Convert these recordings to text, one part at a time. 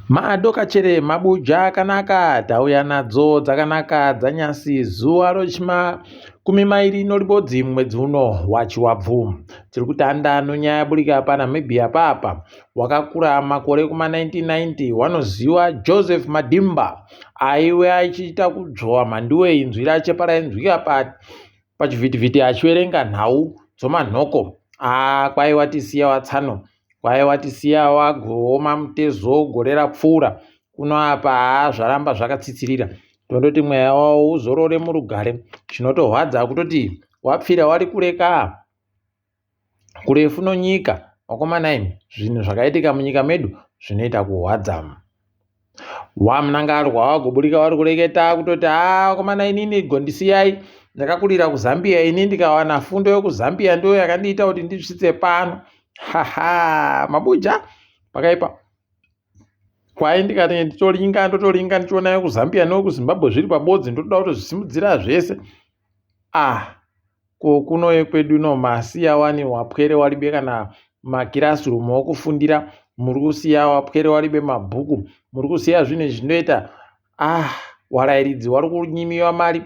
Madokachere mabuja akanaka tauya nadzo dzakanaka dzanyasi zuva rochima kumi mairi noribodzi mwedzi uno wachiwabvu. Tiri kutanda nonyaya burika paNamibia papa wakakura makore kuma 1990 wanoziva Joseph Madimba aiwe achiita kudzvowa mhanduwe inzwi rache parainzwika pachivhitivhiti achiverenga nhau dzomanhoko. Kwaiwa tisiya watsano, kwaiwa tisiya wagooma mutezo gore rapfuura. Kuno apa zvaramba zvakatsitsirira. Tondoti mweya wawo uzorore murugare. Chinotorwadza kutoti wapfira wari kureka kurefu nonyika. Wakomana imi zvinhu zvakaitika munyika medu zvinoita kurwadza. Wamunangarwa wagoburika wari kureketa kutoti wakomana inini gondisiyai, ndakakurira kuZambia, ini ndikawana fundo yekuzambia ndo yakandiita kuti ndisvitse pano. Mabuja pakaipa. Kwai ndikati ndotoringa ndichiona yekuZambia nekuZimbabwe zviri pabodzi, ndotoda kuti zvisimudzira zvese. Kuno yekwedu ino masiya wani wapwere waribe kana makirasirumu okufundira, muri kusiya wapwere waribe mabhuku, muri kusiya zvinhu zvinoita warairidzi wari kunyimiwa mari.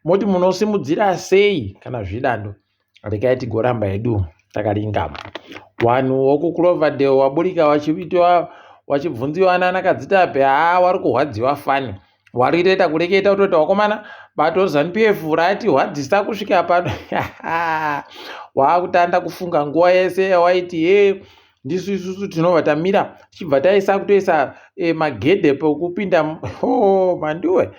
Moti munosimudzira sei kana zvidando? Rekai tigoramba edu takaringa. Wanhu wokuCloverdale waburika wachibvunziwa nanakadzitape wari kurwadziwa fani. Wari kutoita kureketa kutoti wakomana bato ZANU-PF rati hwadzisa kusvika pano. Wakutanda kufunga nguva yese waiti ndisu isusu tinobva tamira tichibva taisa kutoisa magedhe pokupinda. Manduwe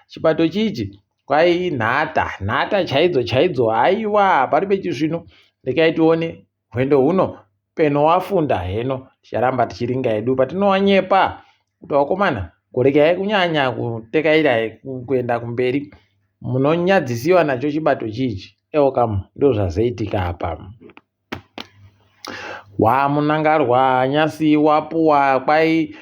chipato chichi kwai nhata chaidzo. Haiwa pari pechizvino. Rekai tione hwendo huno peno wafunda heno ticharamba tichiringa edu patinowanyepa kuti wakomana gorekai kunyanya kutekaira kuenda kumberi, munonyadzisiwa nacho chibato chichi. Kam ndo zvazoitika apa. Wamunangarwa nyasi wapuwa kwai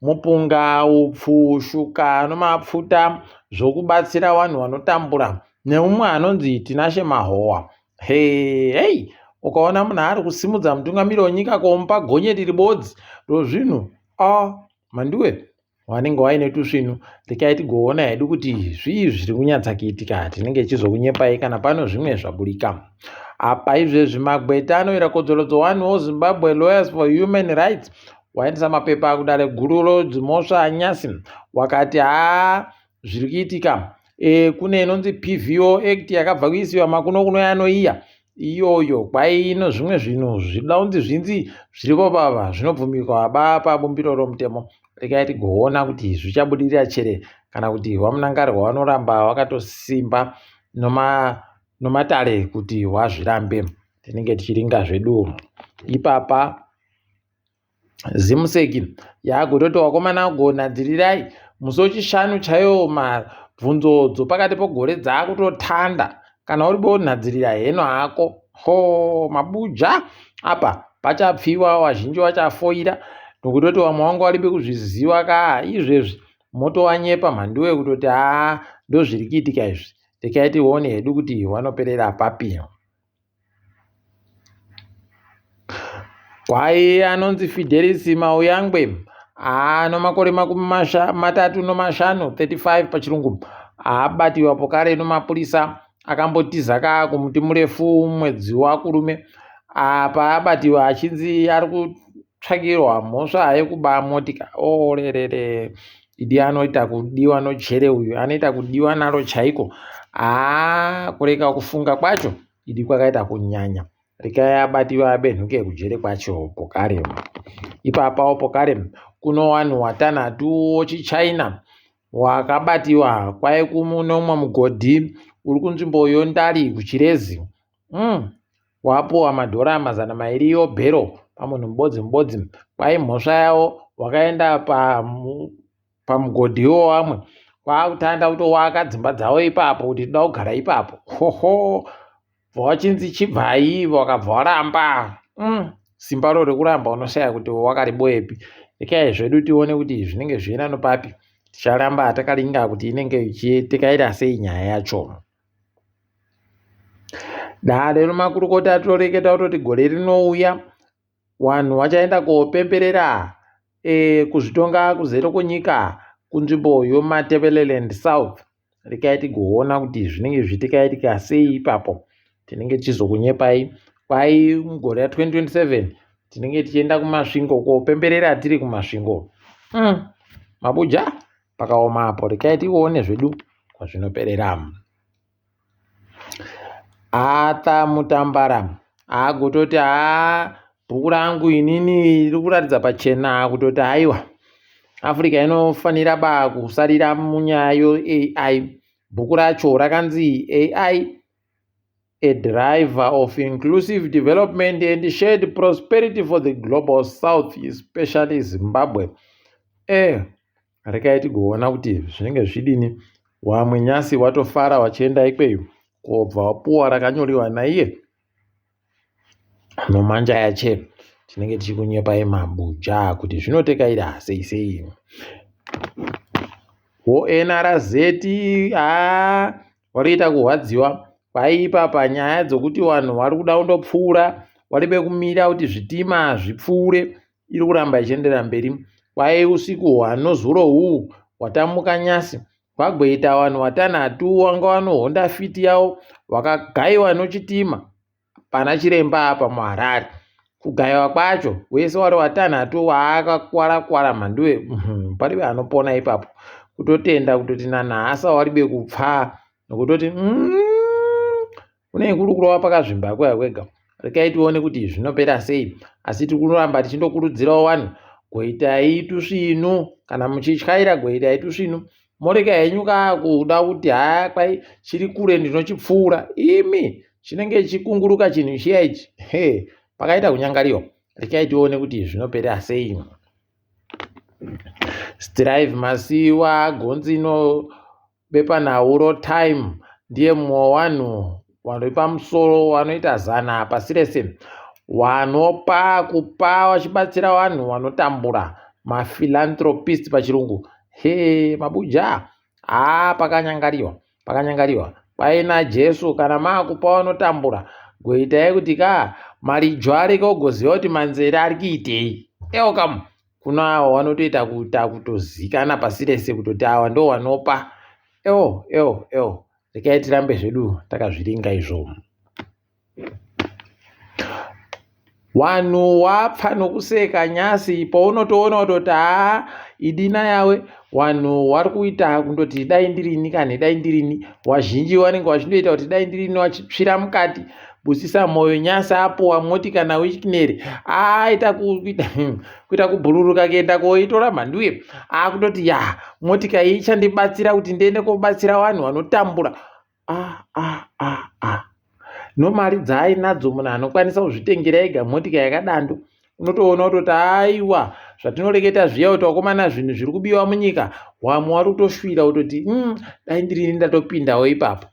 mupunga, upfu, shuka nomapfuta zvokubatsira vanhu vanotambura neumwe anonzi Tinashe Mahowa. Ukaona munhu ari kusimudza mutungamiri wenyika komupa gonyeti ribodzi rozvinhu manduwe wanenge waine tusvinu. Rekai tigoona hedu kuti zvii zviri kunyatsakuitika. Tinenge tichizokunyepai kana pano zvimwe zvaburika. Apa izvezvi Magweta anoira kodzero dzowanhu weZimbabwe Lawyers for Human Rights waendesa mapepa akudare guru rodzimosva anyasi wakati zviri kuitika. Kune inonzi PVO Act yakabva kuisiwa makuno yanoiya iyoyo kwai ino zvimwe zvinhu zvinoda kunzi zvinzi zviripo baba zvinobvumirwa pabumbiro romutemo. Rekai tigoona kuti zvichabudirira chere kana kuti wamunangarwa wanoramba wakatosimba nomatare kuti wazvirambe. Tinenge tichiringa zvedu. Ipapa Zimuseki yagototi wakomana gonadzirirai musi wechishanu chaiwo mabvunzodzo pakati pogore dzakutotanda kana uribo nadzirira heno hako. Mabuja apa pachapfiwa wazhinji wachafoira nokutoti wamwe wangu waribe kuzviziva izvezvi motowanyepa mhanduwe kutoti ndo zviri kuitika izvi. Rekai tione hedu kuti wanoperera papi. Kwai anonzi Fidelis Mauyangwe nomakore 35 pachirungu abatiwa pokare nomapurisa akambotiza kumuti murefu mwedzi wakurume. Apa abatiwa achinzi ari kutsvakirwa mhosva yekuba motika. Rerere idi anoita kudiwa nochere uyu, anoita kudiwa naro chaiko. Kureka kufunga kwacho idi kwakaita kunyanya. Rekai abatiwa abenhuke kujere kwacho pokare. Ipapawo pokare kuno wanhu watanhatu wechiChina wakabatiwa kwai kunomwe mugodhi uri kunzvimbo yondari kuChirezi. Wapuwa madhora 200 yobhero pamunhu mubodzi. Kwai mhosva yavo wakaenda pamugodhiwo wamwe kwakutanda kutowaka dzimba dzavo ipapo kuti toda kugara ipapo. Vachinzi chibvai wakabva waramba. Simba rekuramba unoshaya kuti wakariboyepi. Rekai zvedu tione kuti zvinenge zviina nopapi. Ticharamba takaringa kuti inenge ichitikaira sei nyaya yacho. Dare romakurukota toreketa kutoti gore rinouya wanhu vachaenda kopemberera kuzvitonga kuzere kwenyika kunzvimbo yomaTebeleland South. Rekai tigoona kuti zvinenge zvitikaitika sei ipapo. Tinenge tichizokunyepai kwai mugore ra2027 tinenge tichienda kumasvingo kopemberera tiri kumasvingo. Mabuja pakaoma apo. Rekai tione zvedu kwazvinoperera. Ata Mutambara agototi bhuku rangu inini riri kuratidza pachena kutoti haiwa Africa inofanira kusarira munyaya yeAI. Bhuku racho rakanzi AI, a driver of inclusive development and shared prosperity for the global south, especially Zimbabwe. Rekai tigoona kuti zvinenge zvidini. Wamwe nyasi watofara wachienda ikweyo kobva wapuwa rakanyoriwa naiye nomanja yache. Tinenge tichikunyepai mabuja kuti zvinotekaira sei. NRZ wariita kuhwadziwa kwaipa panyaya dzokuti vanhu vari kuda kundopfuura, waribe kumira kuti zvitima zvipfuure, iri kuramba ichiendera mberi. Kwai usiku hwanozuro huu watamuka nyasi kwagoita vanhu vatanhatu vanga vanohonda fiti yavo vakagaiwa nochitima pana chiremba apa muHarare. Kugaiwa kwacho wese wari watanhatu vaakakwara mhanduwe paribe anopona ipapo. Kutotenda kutoti nanhasa waribe kupfa nokutoti kune kuri kurova pakazvimba kwega. Rekai tione kuti zvinopera sei. Asi tiri kuramba tichindokurudzirawo vanhu goitai tusvinu, kana muchityaira goitai tusvinu. Morega henyu kuda kuti kwai chiri kure ndinochipfuura. Imi chinenge chikunguruka chinhu chiya ichi. Pakaita kunyangariwa. Rekai tione kuti zvinopera sei. Strive Masiwa gonzi bepanhau Time ndiye mumwe wanhu vanhu vepamusoro vanoita zana pasi rese vanopa kupa vachibatsira vanhu vanotambura, maphilanthropist pachirungu. Mabuja pakanyangariwa. Paina Jesu kana maakupa vanotambura goitai kuti marijo areke kugoziva kuti manzere ari kuitei. Kamu kuna avo vanotoita kutozikana pasi rese kutoti ava ndo vanopa. Rekai tirambe zvedu takazviringa izvo. Vanhu wapfa nokuseka nyasi paunotoona kutoti idina yawe. Vanhu vari kuita kundoti dai ndirini. Wazhinji vanenge vachindoita kuti dai ndirini vachitsvira mukati. Busisa moyo nyasi apuwa motikana wichinere aita kuita kubhururuka kuenda koitora mhanduye kutoti motika iyi ichandibatsira kuti ndiende kobatsira vanhu vanotambura. Nomari dzaainadzo munhu anokwanisa kuzvitengera ega motika yakadando. Unotoona kutoti aiwa zvatinoreketa zviya kuti wakomana zvinhu zviri kubiwa munyika, wamwe wari kutosvira kutoti dai ndirini ndatopindawo ipapo.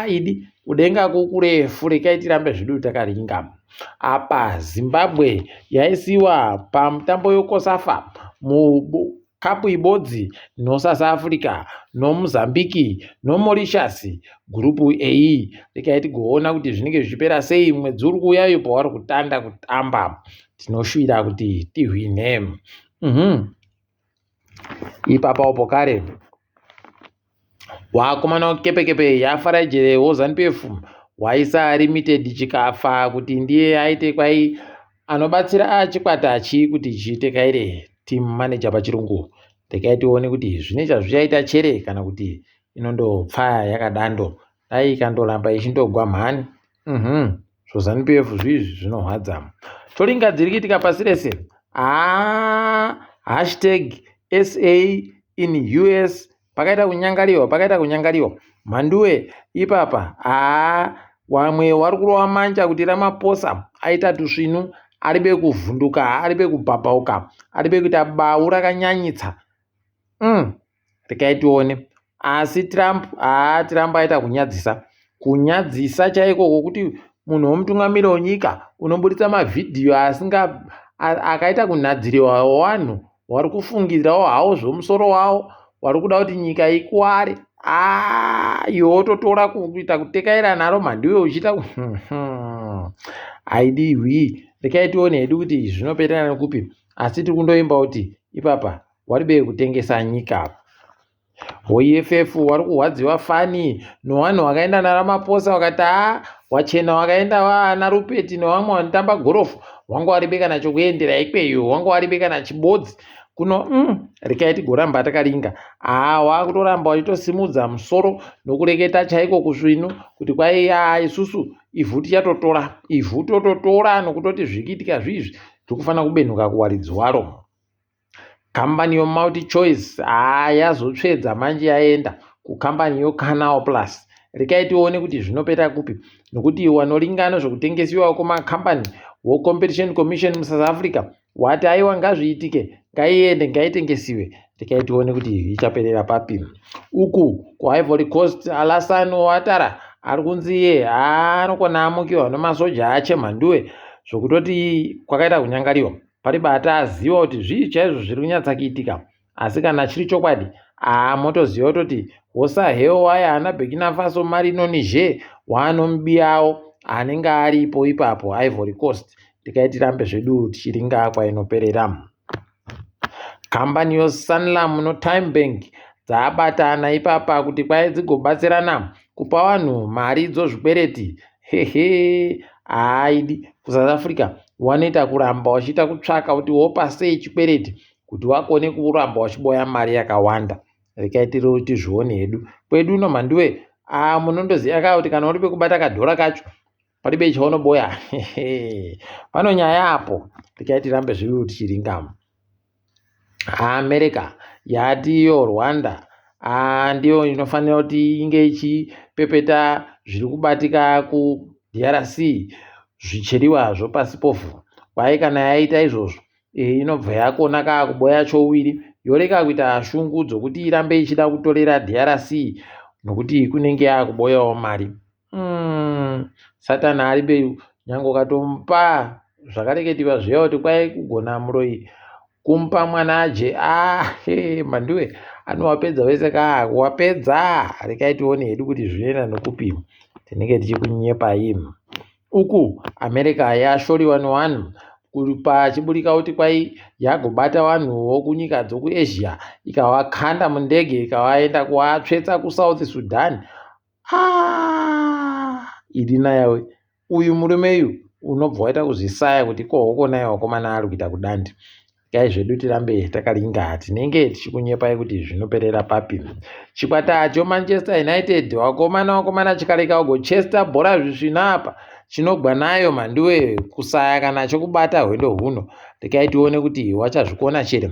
Idi kudenga kukurefu. Rekai tirambe zvedu takaringa. Apa Zimbabwe yaisiwa pamutambo yokosafa mukapu ibodzi noSouth Africa noMozambique noMauritius gurupu A. Rekai tigoona kuti zvinenge zvipera sei. Mwedzi uri kuuyayo pavari kutanda kutamba. Tinoshuvira kuti tihwine. Ipapo kare wakomana wakepekepe yaFarajere Zanu-PF waisa limited chikafa kuti ndiye aite kwai anobatsira chikwata kuti chiite kaire team manager pachirungu. Rekai tione kuti zvine chazvichaita chere kana kuti inondopfa yakadando. Dai ikandoramba ichindogwa mhani. Zanu-PF zvizvi zvinorwadza. Toringa dziri kuitika pasi rese. #SA in US pakaita kunyangariwa. Mhanduwe ipapa wamwe vari kurova manja kuti Ramaphosa aita tusvinu, aribe kuvhunduka, aribe kubhabhauka, aribe kuita bau rakanyanyitsa. Rekai tione. Asi Trump aita kunyadzisa chaiko kwokuti munhu womutungamiriri wenyika unoburitsa mavhidhiyo akaita kunhadziriwa vanhu vari kufungirawo hawo zvomusoro wavo, vari kuda kuti nyika ikuware. Iwe wototora kuita kutekaira naro mhanduwe uchiita aidiwi. Rekai tione hedu kuti zvinoperera nekupi. asi tiri kundoimba kuti ipapa waribei kutengesa nyika. OEFF wari kuhwadziwa fani nevanhu wakaenda naRamaphosa wakati wachena wakaenda vaana Rupert nevamwe vanotamba gorofu wanga waribe kana chokuendera ikweyo, wanga waribe kana chibodzi kuno rekai tigoramba takaringa. Wakutoramba wachitosimudza musoro nokureketa chaiko kusvinu kuti kwai isusu ivhu tichatotora, ivhu tototora nokutoti zvikiitika zvizvi tikufanira kubenuka kuwaridzi waro. Kambani yoMultiChoice yazotsvedza manje yaenda kukambani yoCanal Plus. Rekai tione kuti zvinopeta kupi, nokuti wanoringana zvokutengesiwa kwemakambani woCompetition Commission muSouth Africa wati aiwa ngazviitike, ngaiende ngaitengesiwe. Rekai tione kuti ichaperera papi. Uku kuIvory Coast Alassane Ouattara ari kunzi iye anokona amukiwa nemasoja achemhanduwe zvokutoti kwakaita kunyangariwa paribata aziva kuti zvii chaizvo zviri kunyatsakuitika, asi kana chiri chokwadi motoziva kuti hosa heowaya ana Burkina Faso, Mali noNiger waanomubiyawo anenge aripo ipapo Ivory Coast. Tikaitirambe zvedu tichiringa kwainoperera. Kambani yoSanlam noTyme Bank dzabatana ipapa kuti kwai dzigobatsirana kupa vanhu mari dzozvikwereti. Haidi kuSouth Africa wanoita kuramba wachiita kutsvaka kuti wopa sei chikwereti kuti wakone kuramba wachiboya mari yakawanda. Rekai tizvione hedu kwedu uno mhanduwe munondoziva kaa kuti kana uribe kubata kadhora kacho paribe chaunoboya. Pano nyaya apo. Rekai tirambe zvedu tichiringamo. America yati iyo Rwanda ndiyo inofanira kuti inge ichipepeta zviri kubatika kuDRC zvicheriwazvo pasi povhu. Kwai kana yaita izvozvo inobva yakona kaa kuboya chouwiri yoreka kuita shungu dzokuti irambe ichida kutorera DRC nokuti kunenge yakuboyawo mari. Satani aribe nyange ukatomupa zvakareketiwa zviya kuti kwai kugona muroi kumpa mwana aje mhanduwe anowapedza wese wapedza. Rekai tione hedu kuti zvinoenda nokupi, tinenge tichikunyepai. Uku America yashoriwa nevanhu pachiburika kuti kwai yagobata vanhuwo kunyika dzokuAsia ikavakanda mundege ikavaenda kuvatsvetsa kuSouth Sudan. Irina yawe uyu murume uyu unobva waita kuzvisaya kuti kohokona wakomana ari kuita kudandi. Kai zvedu tirambe takaringa, tinenge tichikunyepai kuti zvinoperera papi. Chikwata choManchester United wakomana chikareka ugochesta bhora zvisvina apa chinogwa nayo mhanduwe kusaya kana chokubata hwendo huno. Rekai tione kuti wachazvikona chere.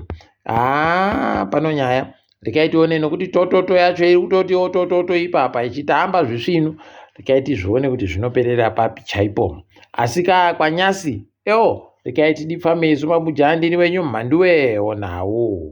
Pano nyaya. Rekai tione nokuti tototo yacho iri kutoti otototo ipapa ichitamba zvisvinu. Rekai tizvione kuti zvinoperera papi chaipo. Asi kwanyasi rekai tidipfa meso mabujandini wenyu mhanduwe onawo.